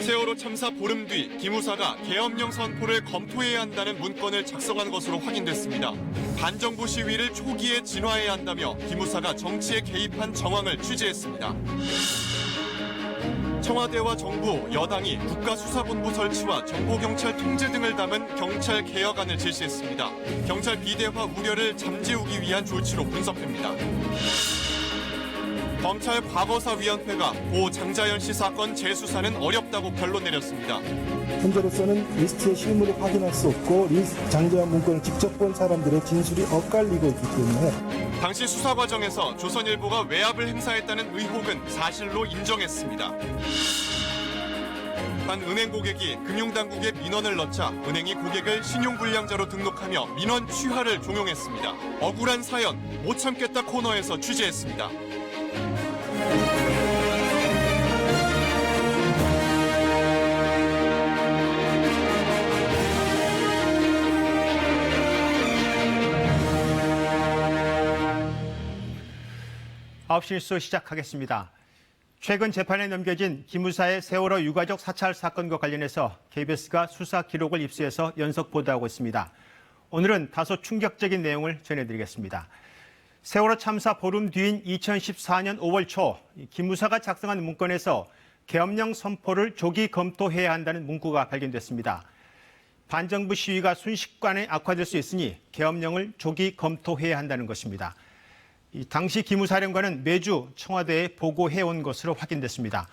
세월호 참사 보름 뒤 기무사가 계엄령 선포를 검토해야 한다는 문건을 작성한 것으로 확인됐습니다. 반정부 시위를 초기에 진화해야 한다며 기무사가 정치에 개입한 정황을 취재했습니다. 청와대와 정부, 여당이 국가수사본부 설치와 정보경찰 통제 등을 담은 경찰 개혁안을 제시했습니다. 경찰 비대화 우려를 잠재우기 위한 조치로 분석됩니다. 검찰 과거사위원회가 고 장자연 씨 사건 재수사는 어렵다고 결론 내렸습니다. 현재로서는 리스트의 실물을 확인할 수 없고 장자연 문건을 직접 본 사람들의 진술이 엇갈리고 있기 때문에 당시 수사 과정에서 조선일보가 외압을 행사했다는 의혹은 사실로 인정했습니다. 한 은행 고객이 금융당국에 민원을 넣자 은행이 고객을 신용불량자로 등록하며 민원 취하를 종용했습니다. 억울한 사연 못 참겠다 코너에서 취재했습니다. 9시 뉴스 시작하겠습니다. 최근 재판에 넘겨진 기무사의 세월호 유가족 사찰 사건과 관련해서 KBS가 수사 기록을 입수해서 연속 보도하고 있습니다. 오늘은 다소 충격적인 내용을 전해드리겠습니다. 세월호 참사 보름 뒤인 2014년 5월 초 기무사가 작성한 문건에서 계엄령 선포를 조기 검토해야 한다는 문구가 발견됐습니다. 반정부 시위가 순식간에 악화될 수 있으니 계엄령을 조기 검토해야 한다는 것입니다. 당시 기무사령관은 매주 청와대에 보고해온 것으로 확인됐습니다.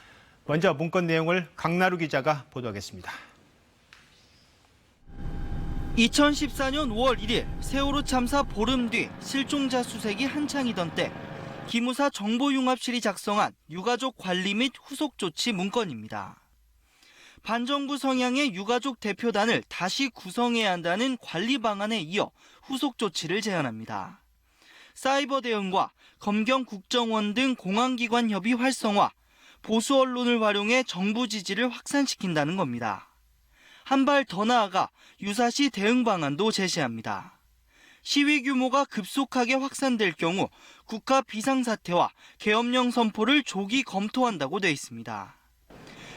먼저 문건 내용을 강나루 기자가 보도하겠습니다. 2014년 5월 1일 세월호 참사 보름 뒤 실종자 수색이 한창이던 때 기무사 정보융합실이 작성한 유가족 관리 및 후속 조치 문건입니다. 반정부 성향의 유가족 대표단을 다시 구성해야 한다는 관리 방안에 이어 후속 조치를 제안합니다. 사이버 대응과 검경 국정원 등 공안기관 협의 활성화, 보수 언론을 활용해 정부 지지를 확산시킨다는 겁니다. 한 발 더 나아가 유사시 대응 방안도 제시합니다. 시위 규모가 급속하게 확산될 경우 국가 비상사태와 계엄령 선포를 조기 검토한다고 돼 있습니다.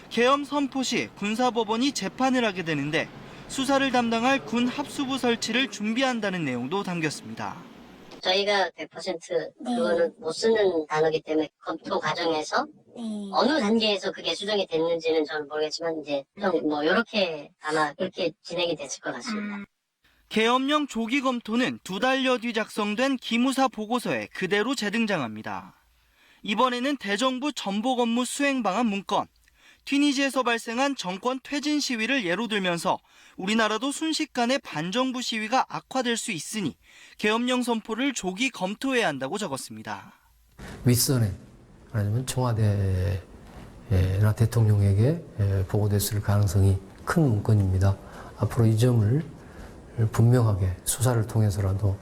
계엄 선포 시 군사법원이 재판을 하게 되는데 수사를 담당할 군 합수부 설치를 준비한다는 내용도 담겼습니다. 저희가 100% 그거는 못 쓰는 단어기 때문에 검토 과정에서 어느 단계에서 그게 수정이 됐는지는 저는 모르겠지만 이제 뭐 이렇게 아마 그렇게 진행이 됐을 것 같습니다. 계엄령 조기 검토는 2달여 뒤 작성된 기무사 보고서에 그대로 재등장합니다. 이번에는 대정부 전복 업무 수행 방안 문건, 튀니지에서 발생한 정권 퇴진 시위를 예로 들면서 우리나라도 순식간에 반정부 시위가 악화될 수 있으니 계엄령 선포를 조기 검토해야 한다고 적었습니다. 윗선에 아니면 청와대나 대통령에게 보고됐을 가능성이 큰 문건입니다. 앞으로 이 점을 분명하게 수사를 통해서라도.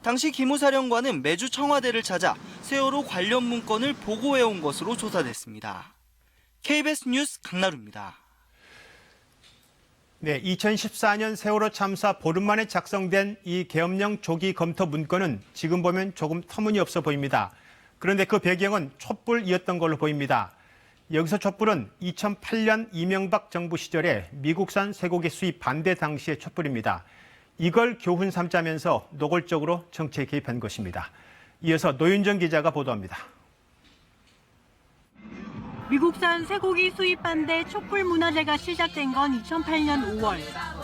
당시 기무사령관은 매주 청와대를 찾아 세월호 관련 문건을 보고해온 것으로 조사됐습니다. KBS 뉴스 강나루입니다. 네, 2014년 세월호 참사 보름 만에 작성된 이 계엄령 조기 검토 문건은 지금 보면 조금 터무니없어 보입니다. 그런데 그 배경은 촛불이었던 걸로 보입니다. 여기서 촛불은 2008년 이명박 정부 시절에 미국산 쇠고기 수입 반대 당시의 촛불입니다. 이걸 교훈 삼자면서 노골적으로 정치에 개입한 것입니다. 이어서 노윤정 기자가 보도합니다. 미국산 쇠고기 수입 반대 촛불 문화제가 시작된 건 2008년 5월.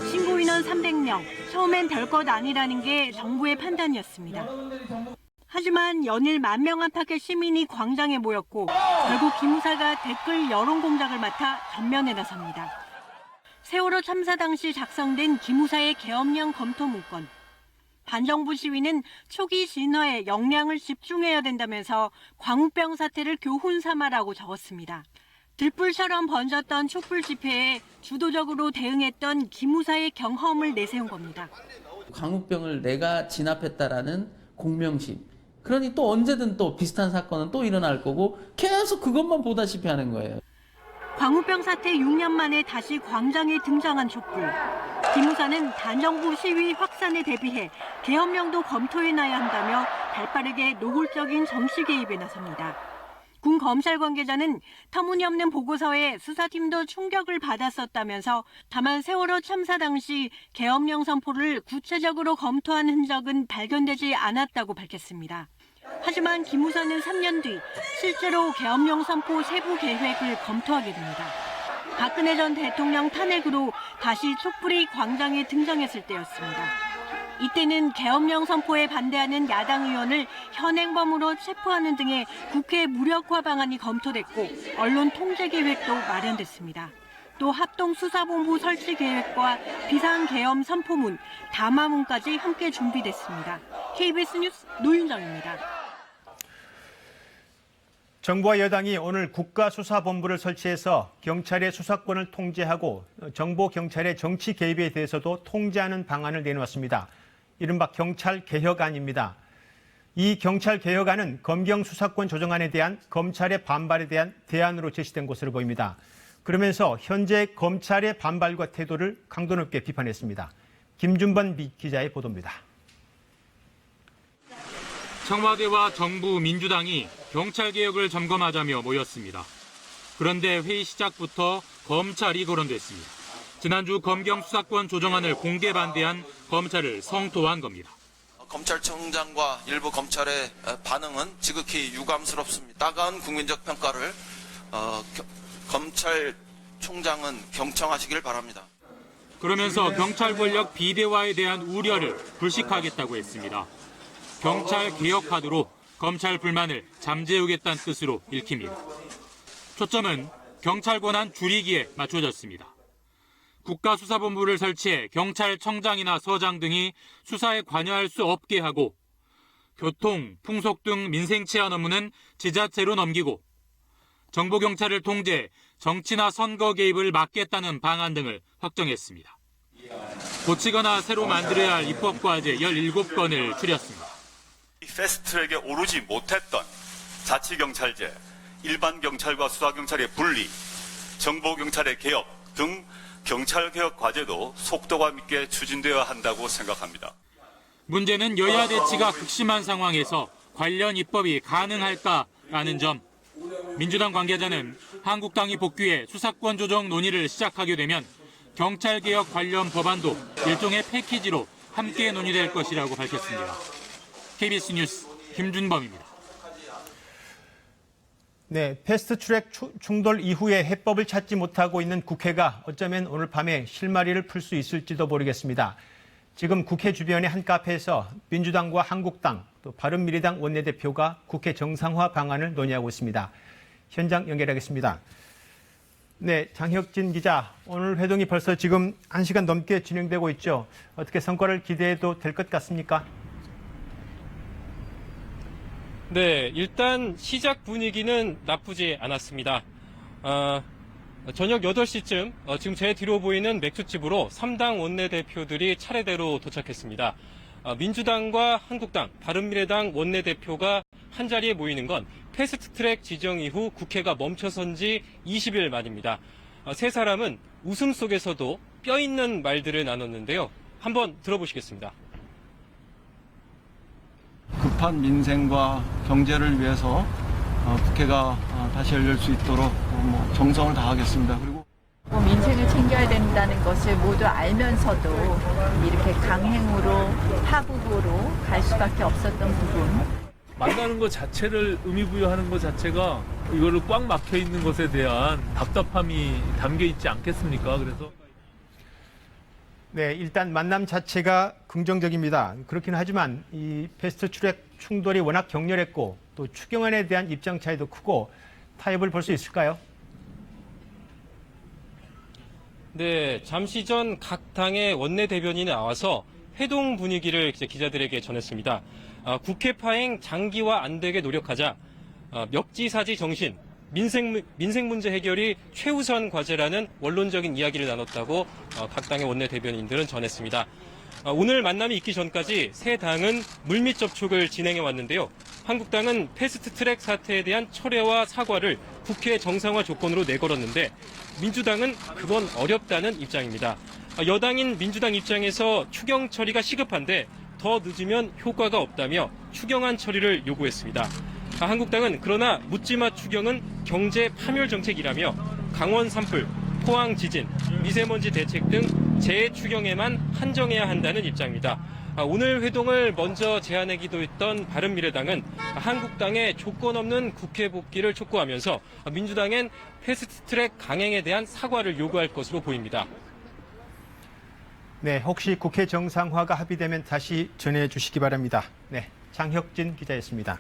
신고 인원 300명, 처음엔 별것 아니라는 게 정부의 판단이었습니다. 하지만 연일 10,000명 안팎의 시민이 광장에 모였고 결국 기무사가 댓글 여론 공작을 맡아 전면에 나섭니다. 세월호 참사 당시 작성된 기무사의 계엄령 검토 문건. 반정부 시위는 초기 진화에 역량을 집중해야 된다면서 광우병 사태를 교훈 삼아라고 적었습니다. 들불처럼 번졌던 촛불 집회에 주도적으로 대응했던 기무사의 경험을 내세운 겁니다. 광우병을 내가 진압했다라는 공명심. 그러니 또 언제든 또 비슷한 사건은 또 일어날 거고 계속 그것만 보다시피 하는 거예요. 광우병 사태 6년 만에 다시 광장에 등장한 촛불. 기무사는 반정부 시위 확산에 대비해 계엄령도 검토해놔야 한다며 발빠르게 노골적인 정치 개입에 나섭니다. 군 검찰 관계자는 터무니없는 보고서에 수사팀도 충격을 받았었다면서 다만 세월호 참사 당시 계엄령 선포를 구체적으로 검토한 흔적은 발견되지 않았다고 밝혔습니다. 하지만 기무사는 3년 뒤 실제로 계엄령 선포 세부 계획을 검토하게 됩니다. 박근혜 전 대통령 탄핵으로 다시 촛불이 광장에 등장했을 때였습니다. 이때는 계엄령 선포에 반대하는 야당 의원을 현행범으로 체포하는 등의 국회 무력화 방안이 검토됐고 언론 통제 계획도 마련됐습니다. 또 합동수사본부 설치 계획과 비상계엄 선포문, 담화문까지 함께 준비됐습니다. KBS 뉴스 노윤정입니다. 정부와 여당이 오늘 국가수사본부를 설치해서 경찰의 수사권을 통제하고 정보 경찰의 정치 개입에 대해서도 통제하는 방안을 내놓았습니다. 이른바 경찰개혁안입니다. 이 경찰개혁안은 검경 수사권 조정안에 대한 검찰의 반발에 대한 대안으로 제시된 것으로 보입니다. 그러면서 현재 검찰의 반발과 태도를 강도 높게 비판했습니다. 김준번 기자의 보도입니다. 청와대와 정부 민주당이 경찰개혁을 점검하자며 모였습니다. 그런데 회의 시작부터 검찰이 거론됐습니다. 지난주 검경 수사권 조정안을 공개 반대한 검찰을 성토한 겁니다. 검찰청장과 일부 검찰의 반응은 지극히 유감스럽습니다. 따가운 국민적 평가를 검찰총장은 경청하시길 바랍니다. 그러면서 경찰 권력 비대화에 대한 우려를 불식하겠다고 했습니다. 경찰 개혁 카드로 검찰 불만을 잠재우겠다는 뜻으로 읽힙니다. 초점은 경찰 권한 줄이기에 맞춰졌습니다. 국가수사본부를 설치해 경찰청장이나 서장 등이 수사에 관여할 수 없게 하고 교통, 풍속 등 민생 치안 업무는 지자체로 넘기고 정보경찰을 통제, 정치나 선거 개입을 막겠다는 방안 등을 확정했습니다. 고치거나 새로 만들어야 할 입법과제 17건을 추렸습니다. 패스트트랙에 오르지 못했던 자치경찰제, 일반경찰과 수사경찰의 분리, 정보경찰의 개혁 등 경찰개혁 과제도 속도감 있게 추진되어야 한다고 생각합니다. 문제는 여야 대치가 극심한 상황에서 관련 입법이 가능할까라는 점. 민주당 관계자는 한국당이 복귀해 수사권 조정 논의를 시작하게 되면 경찰개혁 관련 법안도 일종의 패키지로 함께 논의될 것이라고 밝혔습니다. KBS 뉴스 김준범입니다. 네, 패스트트랙 충돌 이후에 해법을 찾지 못하고 있는 국회가 어쩌면 오늘 밤에 실마리를 풀 수 있을지도 모르겠습니다. 지금 국회 주변의 한 카페에서 민주당과 한국당, 또 바른미래당 원내대표가 국회 정상화 방안을 논의하고 있습니다. 현장 연결하겠습니다. 네, 장혁진 기자, 오늘 회동이 벌써 지금 1시간 넘게 진행되고 있죠. 어떻게 성과를 기대해도 될 것 같습니까? 네, 일단 시작 분위기는 나쁘지 않았습니다. 저녁 8시쯤 지금 제 뒤로 보이는 맥주집으로 3당 원내대표들이 차례대로 도착했습니다. 민주당과 한국당, 바른미래당 원내대표가 한자리에 모이는 건 패스트트랙 지정 이후 국회가 멈춰선 지 20일 만입니다. 세 사람은 웃음 속에서도 뼈있는 말들을 나눴는데요. 한번 들어보시겠습니다. 급한 민생과 경제를 위해서 국회가 다시 열릴 수 있도록 정성을 다하겠습니다. 그리고 민생을 챙겨야 된다는 것을 모두 알면서도 이렇게 강행으로 파국으로 갈 수밖에 없었던 부분. 만나는 것 자체를 의미 부여하는 것 자체가 이거를 꽉 막혀 있는 것에 대한 답답함이 담겨 있지 않겠습니까? 그래서 네, 일단 만남 자체가 긍정적입니다. 그렇긴 하지만 이 패스트트랙 충돌이 워낙 격렬했고 또 추경안에 대한 입장 차이도 크고 타협을 볼 수 있을까요? 네, 잠시 전 각 당의 원내대변인이 나와서 회동 분위기를 기자들에게 전했습니다. 국회 파행 장기화 안 되게 노력하자, 멱지사지 정신, 민생 문제 해결이 최우선 과제라는 원론적인 이야기를 나눴다고 각 당의 원내대변인들은 전했습니다. 오늘 만남이 있기 전까지 세 당은 물밑 접촉을 진행해 왔는데요. 한국당은 패스트트랙 사태에 대한 철회와 사과를 국회 정상화 조건으로 내걸었는데 민주당은 그건 어렵다는 입장입니다. 여당인 민주당 입장에서 추경 처리가 시급한데 더 늦으면 효과가 없다며 추경안 처리를 요구했습니다. 한국당은 그러나 묻지마 추경은 경제 파멸 정책이라며 강원 산불, 포항 지진, 미세먼지 대책 등 재해 추경에만 한정해야 한다는 입장입니다. 오늘 회동을 먼저 제안하기도 했던 바른미래당은 한국당의 조건 없는 국회 복귀를 촉구하면서 민주당엔 패스트트랙 강행에 대한 사과를 요구할 것으로 보입니다. 네, 혹시 국회 정상화가 합의되면 다시 전해주시기 바랍니다. 네, 장혁진 기자였습니다.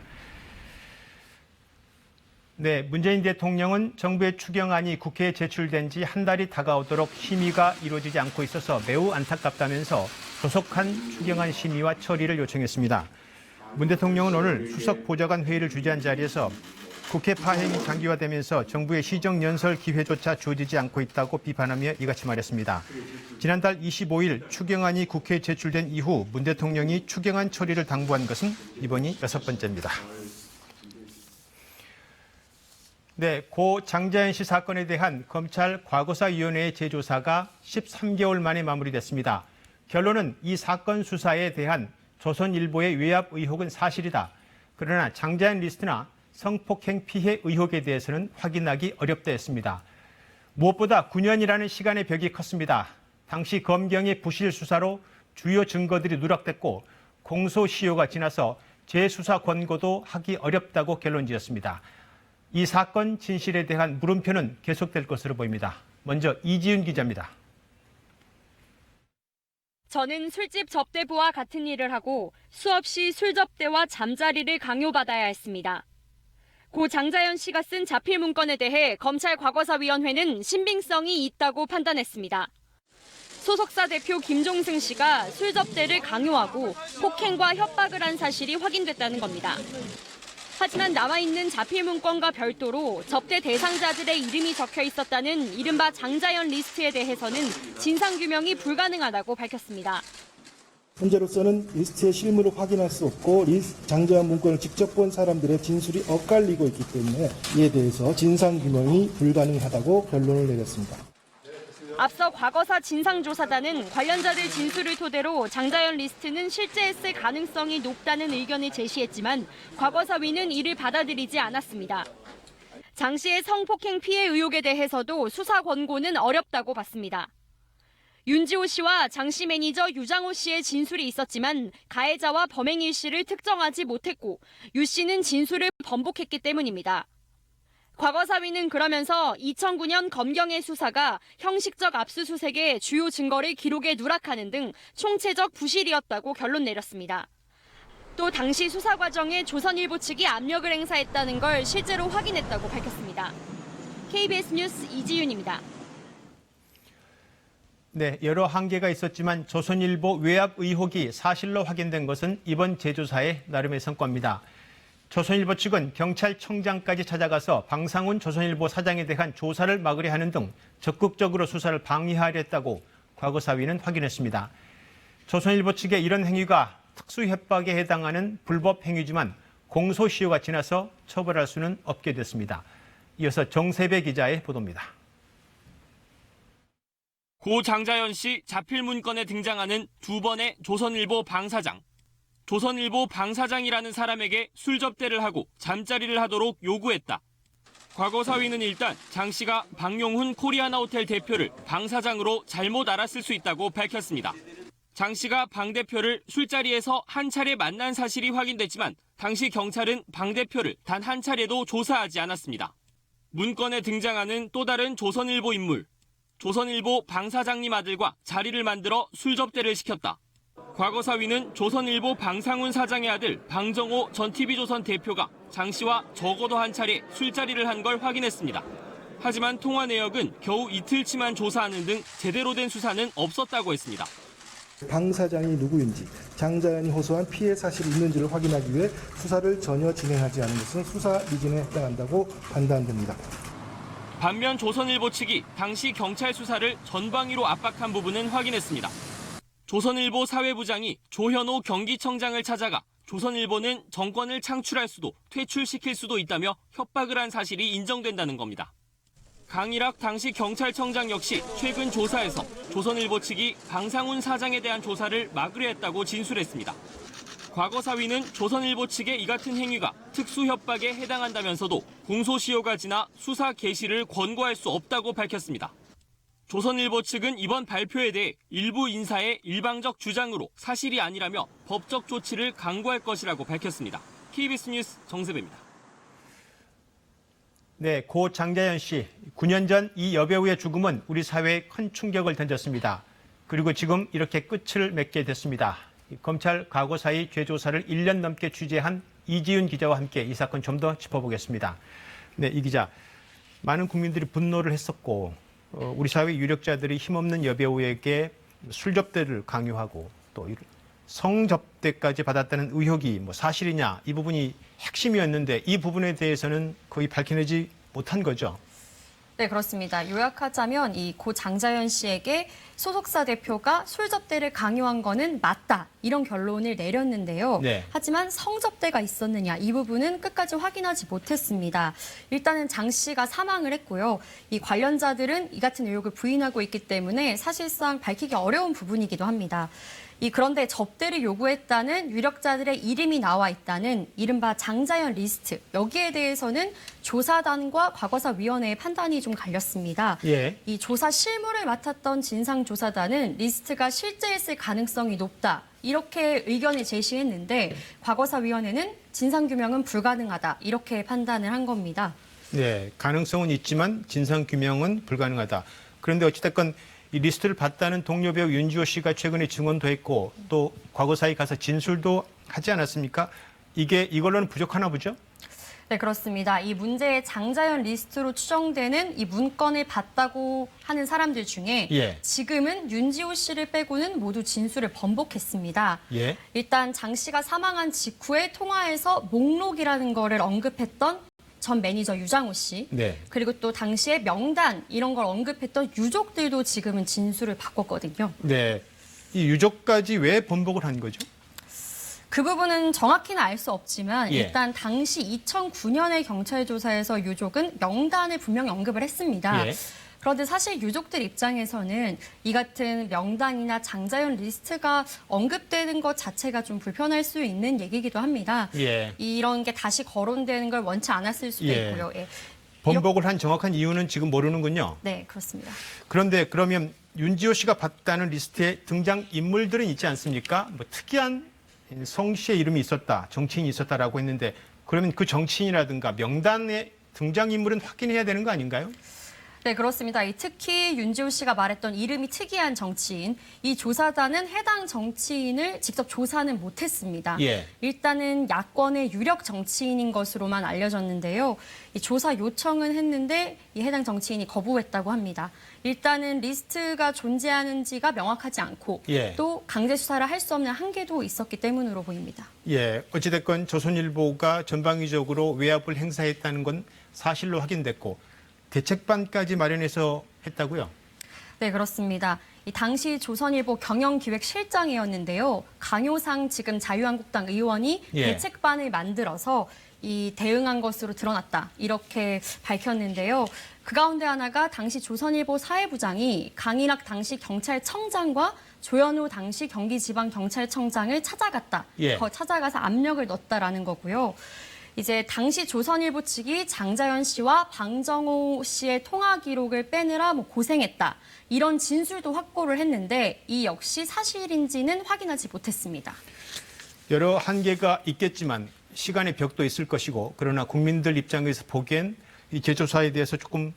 네, 문재인 대통령은 정부의 추경안이 국회에 제출된 지 한 달이 다가오도록 심의가 이루어지지 않고 있어서 매우 안타깝다면서 조속한 추경안 심의와 처리를 요청했습니다. 문 대통령은 오늘 수석 보좌관 회의를 주재한 자리에서 국회 파행이 장기화되면서 정부의 시정연설 기회조차 주어지지 않고 있다고 비판하며 이같이 말했습니다. 지난달 25일 추경안이 국회에 제출된 이후 문 대통령이 추경안 처리를 당부한 것은 이번이 6번째입니다. 네, 고 장자연 씨 사건에 대한 검찰 과거사위원회의 재조사가 13개월 만에 마무리됐습니다. 결론은 이 사건 수사에 대한 조선일보의 외압 의혹은 사실이다. 그러나 장자연 리스트나 성폭행 피해 의혹에 대해서는 확인하기 어렵다 했습니다. 무엇보다 9년이라는 시간의 벽이 컸습니다. 당시 검경의 부실 수사로 주요 증거들이 누락됐고 공소시효가 지나서 재수사 권고도 하기 어렵다고 결론지었습니다. 이 사건 진실에 대한 물음표는 계속될 것으로 보입니다. 먼저 이지윤 기자입니다. 저는 술집 접대부와 같은 일을 하고 수없이 술 접대와 잠자리를 강요받아야 했습니다. 고 장자연 씨가 쓴 자필 문건에 대해 검찰 과거사위원회는 신빙성이 있다고 판단했습니다. 소속사 대표 김종승 씨가 술 접대를 강요하고 폭행과 협박을 한 사실이 확인됐다는 겁니다. 하지만 남아있는 자필 문건과 별도로 접대 대상자들의 이름이 적혀 있었다는 이른바 장자연 리스트에 대해서는 진상규명이 불가능하다고 밝혔습니다. 현재로서는 리스트의 실물을 확인할 수 없고 장자연 문건을 직접 본 사람들의 진술이 엇갈리고 있기 때문에 이에 대해서 진상규명이 불가능하다고 결론을 내렸습니다. 앞서 과거사 진상조사단은 관련자들 진술을 토대로 장자연 리스트는 실제했을 가능성이 높다는 의견을 제시했지만 과거사위는 이를 받아들이지 않았습니다. 장 씨의 성폭행 피해 의혹에 대해서도 수사 권고는 어렵다고 봤습니다. 윤지호 씨와 장 씨 매니저 유장호 씨의 진술이 있었지만 가해자와 범행 일시를 특정하지 못했고 유 씨는 진술을 번복했기 때문입니다. 과거사위는 그러면서 2009년 검경의 수사가 형식적 압수수색의 주요 증거를 기록에 누락하는 등 총체적 부실이었다고 결론 내렸습니다. 또 당시 수사 과정에 조선일보 측이 압력을 행사했다는 걸 실제로 확인했다고 밝혔습니다. KBS 뉴스 이지윤입니다. 네, 여러 한계가 있었지만 조선일보 외압 의혹이 사실로 확인된 것은 이번 재조사의 나름의 성과입니다. 조선일보 측은 경찰청장까지 찾아가서 방상훈 조선일보 사장에 대한 조사를 막으려 하는 등 적극적으로 수사를 방해하려 했다고 과거사위는 확인했습니다. 조선일보 측의 이런 행위가 특수협박에 해당하는 불법 행위지만 공소시효가 지나서 처벌할 수는 없게 됐습니다. 이어서 정세배 기자의 보도입니다. 고 장자연 씨 자필 문건에 등장하는 두 번의 조선일보 방사장. 조선일보 방사장이라는 사람에게 술 접대를 하고 잠자리를 하도록 요구했다. 과거사위는 일단 장 씨가 박용훈 코리아나호텔 대표를 방사장으로 잘못 알았을 수 있다고 밝혔습니다. 장 씨가 방 대표를 술자리에서 한 차례 만난 사실이 확인됐지만 당시 경찰은 방 대표를 단 한 차례도 조사하지 않았습니다. 문건에 등장하는 또 다른 조선일보 인물. 조선일보 방사장님 아들과 자리를 만들어 술 접대를 시켰다. 과거사위는 조선일보 방상훈 사장의 아들 방정호 전 TV조선 대표가 장 씨와 적어도 한 차례 술자리를 한 걸 확인했습니다. 하지만 통화 내역은 겨우 이틀치만 조사하는 등 제대로 된 수사는 없었다고 했습니다. 방 사장이 누구인지, 장자연이 호소한 피해 사실이 있는지를 확인하기 위해 수사를 전혀 진행하지 않은 것은 수사 미진에 해당한다고 판단됩니다. 반면 조선일보 측이 당시 경찰 수사를 전방위로 압박한 부분은 확인했습니다. 조선일보 사회부장이 조현오 경기청장을 찾아가 조선일보는 정권을 창출할 수도 퇴출시킬 수도 있다며 협박을 한 사실이 인정된다는 겁니다. 강일학 당시 경찰청장 역시 최근 조사에서 조선일보 측이 방상훈 사장에 대한 조사를 막으려 했다고 진술했습니다. 과거사위는 조선일보 측의 이 같은 행위가 특수협박에 해당한다면서도 공소시효가 지나 수사 개시를 권고할 수 없다고 밝혔습니다. 조선일보 측은 이번 발표에 대해 일부 인사의 일방적 주장으로 사실이 아니라며 법적 조치를 강구할 것이라고 밝혔습니다. KBS 뉴스 정세배입니다. 네, 고 장자연 씨, 9년 전 이 여배우의 죽음은 우리 사회에 큰 충격을 던졌습니다. 그리고 지금 이렇게 끝을 맺게 됐습니다. 검찰 과거사위 재조사를 1년 넘게 취재한 이지윤 기자와 함께 이 사건 좀 더 짚어보겠습니다. 네, 이 기자, 많은 국민들이 분노를 했었고 우리 사회 유력자들이 힘없는 여배우에게 술접대를 강요하고 또 성접대까지 받았다는 의혹이 사실이냐, 이 부분이 핵심이었는데 이 부분에 대해서는 거의 밝혀내지 못한 거죠. 네, 그렇습니다. 요약하자면 이 고 장자연 씨에게 소속사 대표가 술접대를 강요한 거는 맞다, 이런 결론을 내렸는데요. 네. 하지만 성접대가 있었느냐, 이 부분은 끝까지 확인하지 못했습니다. 일단은 장 씨가 사망을 했고요. 이 관련자들은 이 같은 의혹을 부인하고 있기 때문에 사실상 밝히기 어려운 부분이기도 합니다. 그런데 접대를 요구했다는 유력자들의 이름이 나와 있다는 이른바 장자연 리스트, 여기에 대해서는 조사단과 과거사위원회의 판단이 좀 갈렸습니다. 예. 이 조사 실무를 맡았던 진상조사단은 리스트가 실제였을 가능성이 높다, 이렇게 의견을 제시했는데 과거사위원회는 진상규명은 불가능하다, 이렇게 판단을 한 겁니다. 네, 가능성은 있지만 진상규명은 불가능하다. 그런데 어찌됐건 이 리스트를 봤다는 동료 배우 윤지호 씨가 최근에 증언도 했고 또 과거사에 가서 진술도 하지 않았습니까? 이걸로는 부족하나 보죠? 네, 그렇습니다. 이 문제의 장자연 리스트로 추정되는 이 문건을 봤다고 하는 사람들 중에 예. 지금은 윤지호 씨를 빼고는 모두 진술을 번복했습니다. 예. 일단 장 씨가 사망한 직후에 통화에서 목록이라는 거를 언급했던 전 매니저 유장호 씨, 네. 그리고 또 당시에 명단 이런 걸 언급했던 유족들도 지금은 진술을 바꿨거든요. 네, 이 유족까지 왜 번복을 한 거죠? 그 부분은 정확히는 알 수 없지만 예. 일단 당시 2009년의 경찰 조사에서 유족은 명단을 분명히 언급을 했습니다. 예. 그런데 사실 유족들 입장에서는 이 같은 명단이나 장자연 리스트가 언급되는 것 자체가 좀 불편할 수 있는 얘기이기도 합니다. 예. 이런 게 다시 거론되는 걸 원치 않았을 수도 예. 있고요. 예. 번복을 한 정확한 이유는 지금 모르는군요. 네, 그렇습니다. 그런데 그러면 윤지호 씨가 봤다는 리스트에 등장 인물들은 있지 않습니까? 특이한 성씨의 이름이 있었다, 정치인이 있었다라고 했는데 그러면 그 정치인이라든가 명단에 등장인물은 확인해야 되는 거 아닌가요? 네, 그렇습니다. 특히 윤지호 씨가 말했던 이름이 특이한 정치인, 이 조사단은 해당 정치인을 직접 조사는 못했습니다. 예. 일단은 야권의 유력 정치인인 것으로만 알려졌는데요. 이 조사 요청은 했는데 이 해당 정치인이 거부했다고 합니다. 일단은 리스트가 존재하는지가 명확하지 않고 예. 또 강제 수사를 할 수 없는 한계도 있었기 때문으로 보입니다. 예, 어찌됐건 조선일보가 전방위적으로 외압을 행사했다는 건 사실로 확인됐고 대책반까지 마련해서 했다고요? 네, 그렇습니다. 이 당시 조선일보 경영기획실장이었는데요. 강효상 지금 자유한국당 의원이 예. 대책반을 만들어서 이 대응한 것으로 드러났다, 이렇게 밝혔는데요. 그 가운데 하나가 당시 조선일보 사회부장이 강인학 당시 경찰청장과 조현우 당시 경기지방경찰청장을 찾아갔다. 예. 찾아가서 압력을 넣었다라는 거고요. 이제 당시 조선일보 측이 장자연 씨와 방정호 씨의 통화 기록을 빼느라 고생했다, 이런 진술도 확보를 했는데 이 역시 사실인지는 확인하지 못했습니다. 여러 한계가 있겠지만 시간의 벽도 있을 것이고 그러나 국민들 입장에서 보기엔 이 재조사에 대해서 조금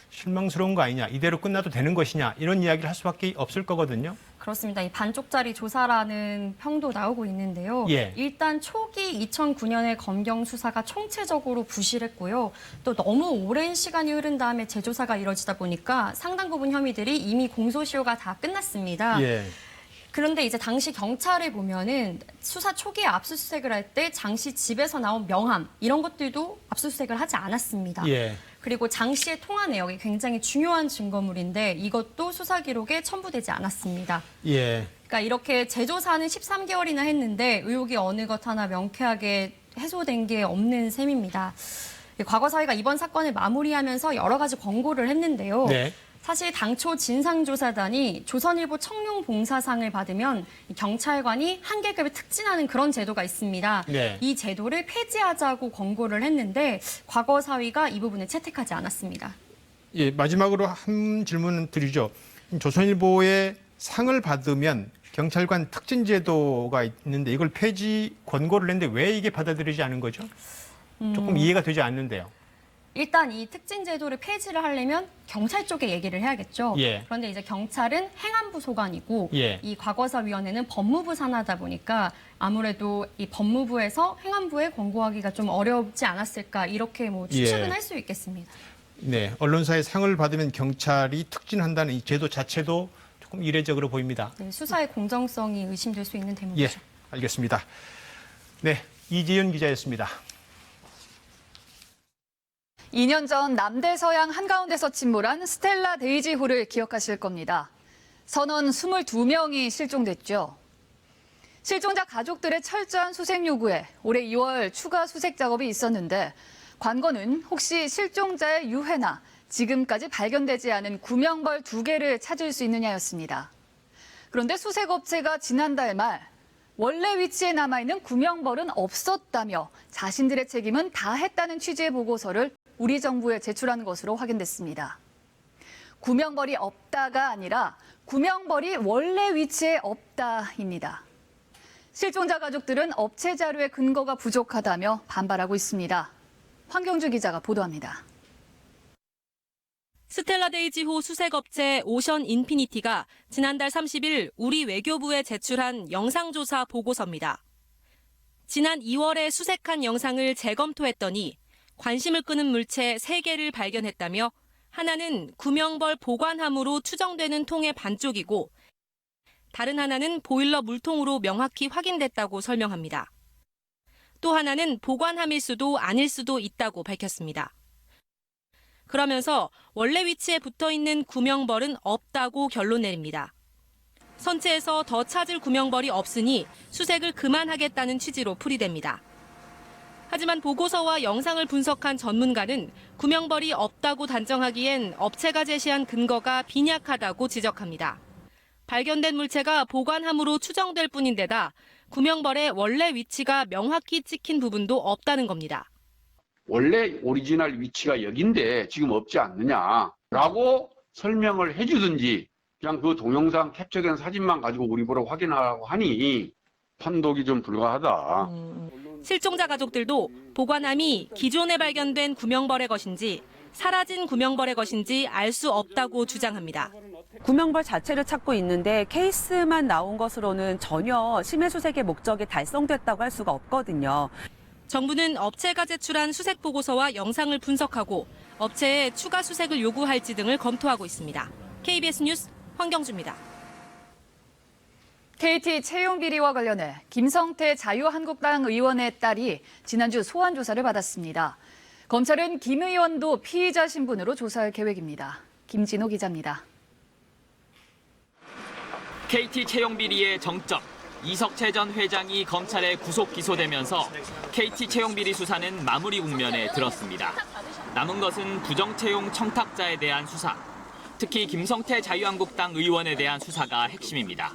실망스러운 거 아니냐, 이대로 끝나도 되는 것이냐, 이런 이야기를 할 수밖에 없을 거거든요. 그렇습니다. 이 반쪽짜리 조사라는 평도 나오고 있는데요. 예. 일단 초기 2009년의 검경 수사가 총체적으로 부실했고요. 또 너무 오랜 시간이 흐른 다음에 재조사가 이뤄지다 보니까 상당 부분 혐의들이 이미 공소시효가 다 끝났습니다. 예. 그런데 이제 당시 경찰을 보면은 수사 초기에 압수수색을 할 때 장 씨 집에서 나온 명함, 이런 것들도 압수수색을 하지 않았습니다. 예. 그리고 장 씨의 통화 내역이 굉장히 중요한 증거물인데 이것도 수사 기록에 첨부되지 않았습니다. 예. 그러니까 이렇게 재조사는 13개월이나 했는데 의혹이 어느 것 하나 명쾌하게 해소된 게 없는 셈입니다. 과거사위가 이번 사건을 마무리하면서 여러 가지 권고를 했는데요. 네. 사실 당초 진상조사단이 조선일보 청룡봉사상을 받으면 경찰관이 한 계급을 특진하는 그런 제도가 있습니다. 네. 이 제도를 폐지하자고 권고를 했는데 과거 사위가 이 부분을 채택하지 않았습니다. 예, 마지막으로 한 질문 드리죠. 조선일보에 상을 받으면 경찰관 특진 제도가 있는데 이걸 폐지 권고를 했는데 왜 이게 받아들이지 않은 거죠? 조금 이해가 되지 않는데요. 일단 이 특진 제도를 폐지를 하려면 경찰 쪽에 얘기를 해야겠죠. 예. 그런데 이제 경찰은 행안부 소관이고 예. 이 과거사위원회는 법무부 산하다 보니까 아무래도 이 법무부에서 행안부에 권고하기가 좀 어렵지 않았을까 이렇게 뭐 추측은 예. 할 수 있겠습니다. 네, 언론사의 상을 받으면 경찰이 특진한다는 이 제도 자체도 조금 이례적으로 보입니다. 네, 수사의 공정성이 의심될 수 있는 대목이죠. 예, 알겠습니다. 네, 이지윤 기자였습니다. 2년 전 남대서양 한가운데서 침몰한 스텔라 데이지호를 기억하실 겁니다. 선원 22명이 실종됐죠. 실종자 가족들의 철저한 수색 요구에 올해 2월 추가 수색 작업이 있었는데 관건은 혹시 실종자의 유해나 지금까지 발견되지 않은 구명벌 2개를 찾을 수 있느냐였습니다. 그런데 수색업체가 지난달 말 원래 위치에 남아있는 구명벌은 없었다며 자신들의 책임은 다했다는 취지의 보고서를 우리 정부에 제출한 것으로 확인됐습니다. 구명벌이 없다가 아니라 구명벌이 원래 위치에 없다입니다. 실종자 가족들은 업체 자료의 근거가 부족하다며 반발하고 있습니다. 황경주 기자가 보도합니다. 스텔라 데이지호 수색업체 오션 인피니티가 지난달 30일 우리 외교부에 제출한 영상조사 보고서입니다. 지난 2월에 수색한 영상을 재검토했더니 관심을 끄는 물체 3개를 발견했다며 하나는 구명벌 보관함으로 추정되는 통의 반쪽이고 다른 하나는 보일러 물통으로 명확히 확인됐다고 설명합니다. 또 하나는 보관함일 수도 아닐 수도 있다고 밝혔습니다. 그러면서 원래 위치에 붙어있는 구명벌은 없다고 결론 내립니다. 선체에서 더 찾을 구명벌이 없으니 수색을 그만하겠다는 취지로 풀이됩니다. 하지만 보고서와 영상을 분석한 전문가는 구명벌이 없다고 단정하기엔 업체가 제시한 근거가 빈약하다고 지적합니다. 발견된 물체가 보관함으로 추정될 뿐인데다 구명벌의 원래 위치가 명확히 찍힌 부분도 없다는 겁니다. 원래 오리지널 위치가 여긴데 지금 없지 않느냐라고 설명을 해주든지 그냥 그 동영상 캡처된 사진만 가지고 우리 보러 확인하라고 하니 판독이 좀 불가하다. 실종자 가족들도 보관함이 기존에 발견된 구명벌의 것인지 사라진 구명벌의 것인지 알 수 없다고 주장합니다. 구명벌 자체를 찾고 있는데 케이스만 나온 것으로는 전혀 심해수색의 목적이 달성됐다고 할 수가 없거든요. 정부는 업체가 제출한 수색 보고서와 영상을 분석하고 업체에 추가 수색을 요구할지 등을 검토하고 있습니다. KBS 뉴스 황경주입니다. KT 채용 비리와 관련해 김성태 자유한국당 의원의 딸이 지난주 소환 조사를 받았습니다. 검찰은 김 의원도 피의자 신분으로 조사할 계획입니다. 김진호 기자입니다. KT 채용 비리의 정점. 이석채 전 회장이 검찰에 구속 기소되면서 KT 채용 비리 수사는 마무리 국면에 들었습니다. 남은 것은 부정 채용 청탁자에 대한 수사, 특히 김성태 자유한국당 의원에 대한 수사가 핵심입니다.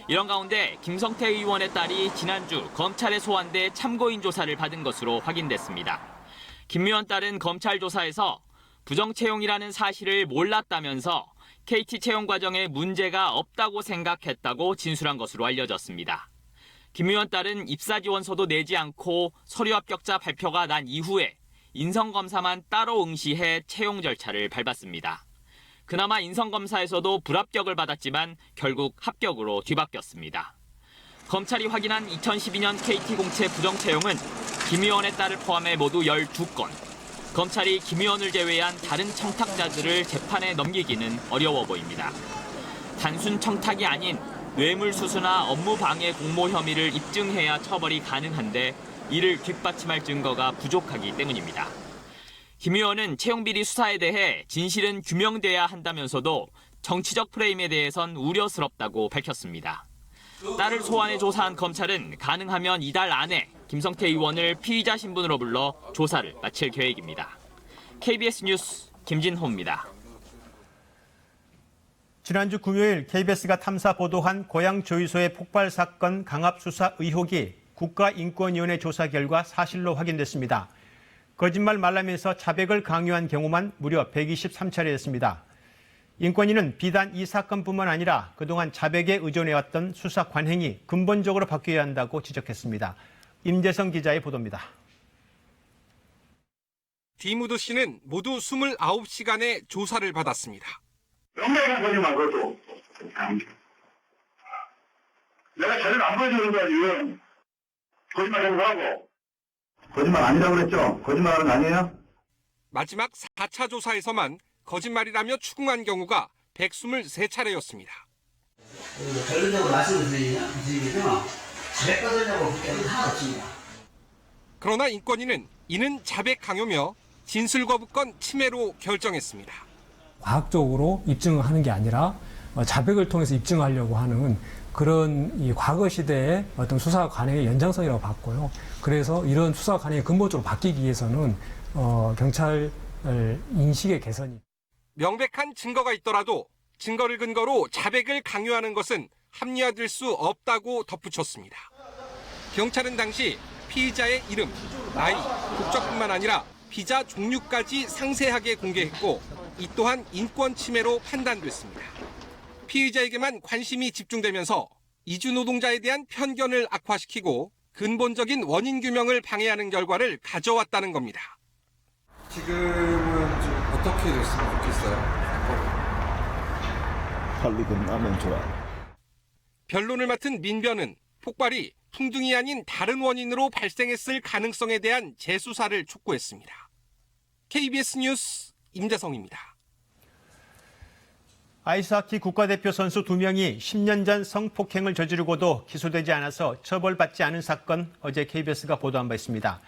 이런 가운데 김성태 의원의 딸이 지난주 검찰에 소환돼 참고인 조사를 받은 것으로 확인됐습니다. 김 의원 딸은 검찰 조사에서 부정 채용이라는 사실을 몰랐다면서 KT 채용 과정에 문제가 없다고 생각했다고 진술한 것으로 알려졌습니다. 김 의원 딸은 입사 지원서도 내지 않고 서류 합격자 발표가 난 이후에 인성검사만 따로 응시해 채용 절차를 밟았습니다. 그나마 인성검사에서도 불합격을 받았지만 결국 합격으로 뒤바뀌었습니다. 검찰이 확인한 2012년 KT 공채 부정 채용은 김 의원의 딸을 포함해 모두 12건. 검찰이 김 의원을 제외한 다른 청탁자들을 재판에 넘기기는 어려워 보입니다. 단순 청탁이 아닌 뇌물수수나 업무방해 공모 혐의를 입증해야 처벌이 가능한데 이를 뒷받침할 증거가 부족하기 때문입니다. 김 의원은 채용비리 수사에 대해 진실은 규명돼야 한다면서도 정치적 프레임에 대해선 우려스럽다고 밝혔습니다. 딸을 소환해 조사한 검찰은 가능하면 이달 안에 김성태 의원을 피의자 신분으로 불러 조사를 마칠 계획입니다. KBS 뉴스 김진호입니다. 지난주 금요일 KBS가 탐사 보도한 고향 조이소의 폭발 사건 강압 수사 의혹이 국가인권위원회 조사 결과 사실로 확인됐습니다. 거짓말 말하면서 자백을 강요한 경우만 무려 123차례였습니다. 인권위는 비단 이 사건뿐만 아니라 그동안 자백에 의존해왔던 수사 관행이 근본적으로 바뀌어야 한다고 지적했습니다. 임재성 기자의 보도입니다. 디무드 씨는 모두 29시간의 조사를 받았습니다. 명백한 거짓말 그것도. 내가 자료를 안 보여주는 거야 지금. 거짓말 하고. 거짓말 아니라고 그랬죠? 거짓말은 아니에요? 마지막 4차 조사에서만 거짓말이라며 추궁한 경우가 123차례였습니다. 결론적으로 말씀드리면 자백 거짓말하고 그렇게 하나 없습니다. 그러나 인권위는 이는 자백 강요며 진술 거부권 침해로 결정했습니다. 과학적으로 입증하는 게 아니라 자백을 통해서 입증하려고 하는 그런 이 과거 시대의 어떤 수사 관행의 연장선이라고 봤고요. 그래서 이런 수사 관행이 근본적으로 바뀌기 위해서는 경찰 인식의 개선이. 명백한 증거가 있더라도 증거를 근거로 자백을 강요하는 것은 합리화될 수 없다고 덧붙였습니다. 경찰은 당시 피의자의 이름, 나이, 국적뿐만 아니라 비자 종류까지 상세하게 공개했고 이 또한 인권 침해로 판단됐습니다. 피의자에게만 관심이 집중되면서 이주 노동자에 대한 편견을 악화시키고 근본적인 원인 규명을 방해하는 결과를 가져왔다는 겁니다. 지금은 좀 어떻게 됐으면 좋겠어요? 빨리 끝나면 좋아. 변론을 맡은 민변은 폭발이 풍둥이 아닌 다른 원인으로 발생했을 가능성에 대한 재수사를 촉구했습니다. KBS 뉴스 임재성입니다. 아이스하키 국가대표 선수 2명이 10년 전 성폭행을 저지르고도 기소되지 않아서 처벌받지 않은 사건 어제 KBS가 보도한 바 있습니다.